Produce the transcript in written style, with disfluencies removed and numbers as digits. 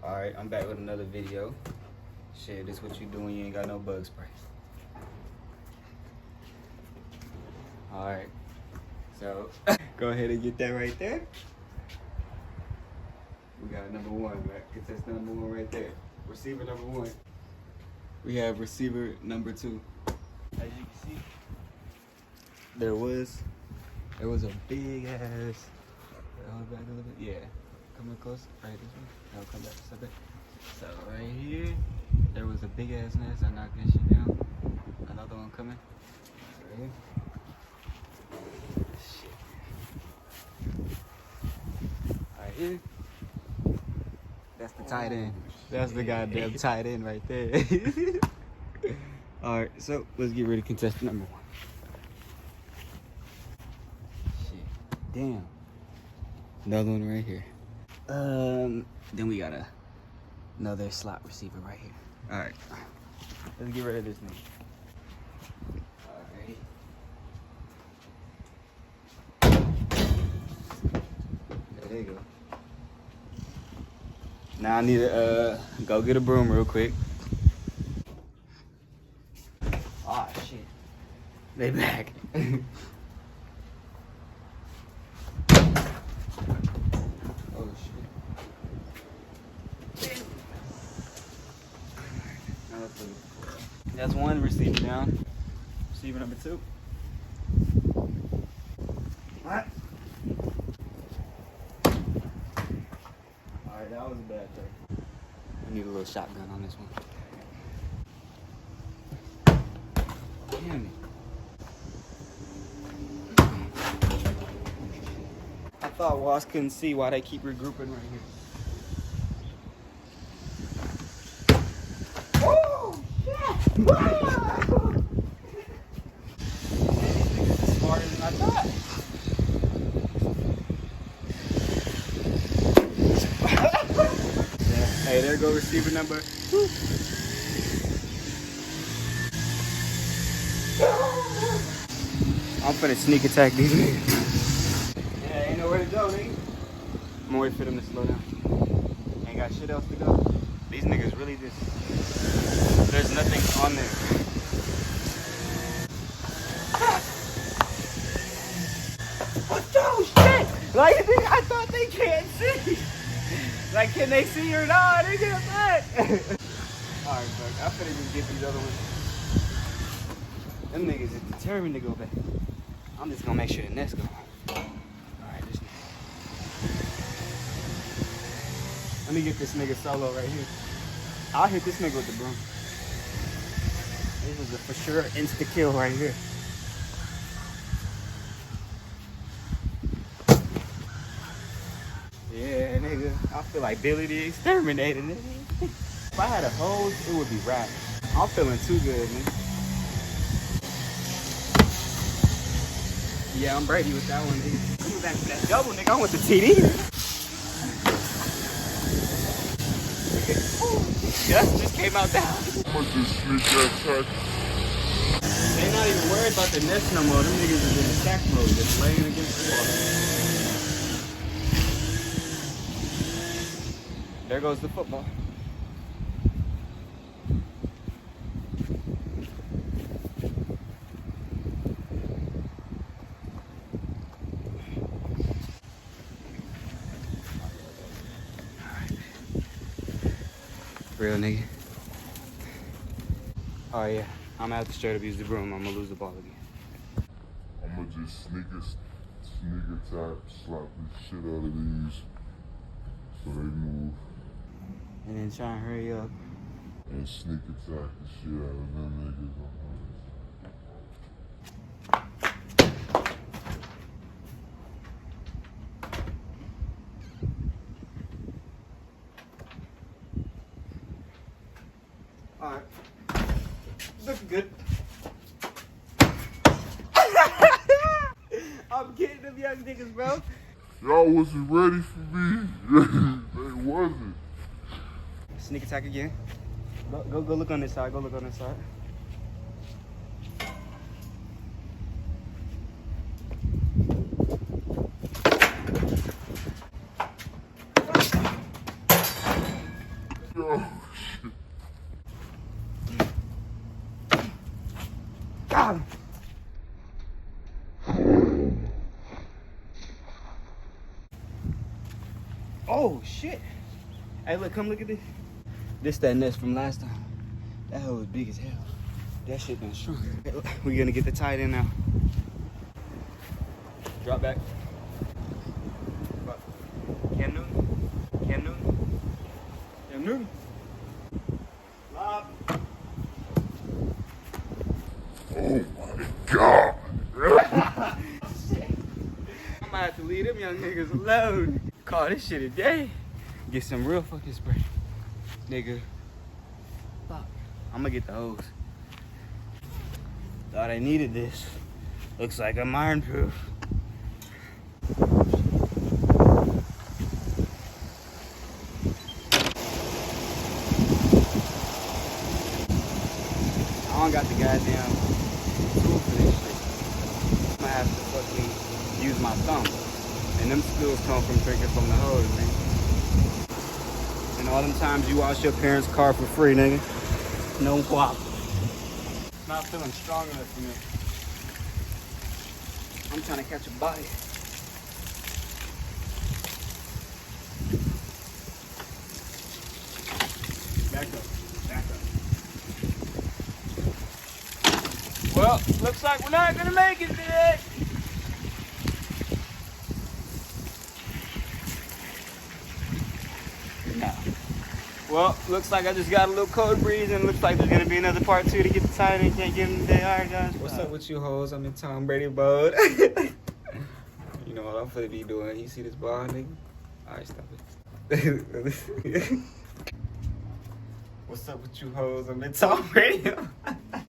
Alright, I'm back with another video. Shit, this what you do when you ain't got no bug spray. Alright, so go ahead and get that right there. We got number one, right? Contestant number one right there. Receiver number one. We have receiver number two. As you can see, there was a big ass. Hold back a little bit. Yeah. Coming close. Right this way. I'll come back just a bit. So right here, there was a big ass nest. I knocked that shit down. Another one coming. Right here. Shit. Right here. That's the tight end. That's the goddamn tight end right there. Alright, so let's get ready to contestant number one. Shit. Damn. Another one right here. Then we got another slot receiver right here. Alright. Let's get rid of this nigga. Alright. There you go. Now I need to go get a broom real quick. Oh shit. They back. That's one receiver down. Receiver number two. What? Alright, that was a bad throw. I need a little shotgun on this one. Damn it. I thought Wasp couldn't see why they keep regrouping right here. Smarter than I thought. Yeah. Hey, there go receiver number 2. I'm finna sneak attack these niggas. Yeah, ain't nowhere to go, nigga. I'm gonna wait for them to slow down. Ain't got shit else to go. These niggas really just, there's nothing on there. What the shit? Like, I thought they can't see. Like, can they see or not? They get back. Alright, fuck. I'm finna just get these other ones. Them niggas is determined to go back. I'm just gonna make sure the nest go on. Alright, this nigga. Let me get this nigga solo right here. I'll hit this nigga with the broom. This is a for sure insta kill right here. Yeah, nigga. I feel like Billy the Exterminator, nigga. If I had a hose, it would be rap. I'm feeling too good, nigga. Yeah, I'm Brady with that one, nigga. Coming back for that double, nigga. I want the TD. Just came out down. They not even worried about the nest no more. Them niggas is in attack mode, just laying against the wall. There goes the football. Real nigga. Oh yeah, I'm gonna have to straight up use the broom. I'm gonna lose the ball again. I'm gonna just sneak attack, slap the shit out of these so they move. And then try and hurry up. And sneak attack the shit out of them niggas. Alright. Looking good. I'm getting them young niggas, bro. Y'all wasn't ready for me. They wasn't. Sneak attack again. Go look on this side. Go look on this side. Oh, shit. Got him. Oh shit. Hey look, come look at this. This that nest from last time. That hoe was big as hell. That shit done shrunk. We gonna get the tight end now. Drop back. Cam Newton. Cam Newton. Cam Newton. Lob. Oh my God. Shit. I'm gonna have to leave them young niggas alone. Call this shit a day. Get some real fucking spray. Nigga. Fuck. I'm gonna get the hose. Thought I needed this. Looks like I'm iron proof. I don't got the goddamn tool for this shit. I'm gonna have to fucking use my thumb. And them spills come from drinking from the hose, man. And all them times you wash your parents' car for free, nigga. No guap. Not feeling strong enough for me. I'm trying to catch a body. Back up. Back up. Well, looks like we're not gonna make it today. No. Well, looks like I just got a little cold breeze, and looks like there's gonna be another part 2 to get the tight and can't get in today. All right, guys. What's up with you hoes? I'm in Tom Brady mode. You know what I'm finna be doing? You see this ball, nigga? All right, stop it. What's up with you hoes? I'm in Tom Brady.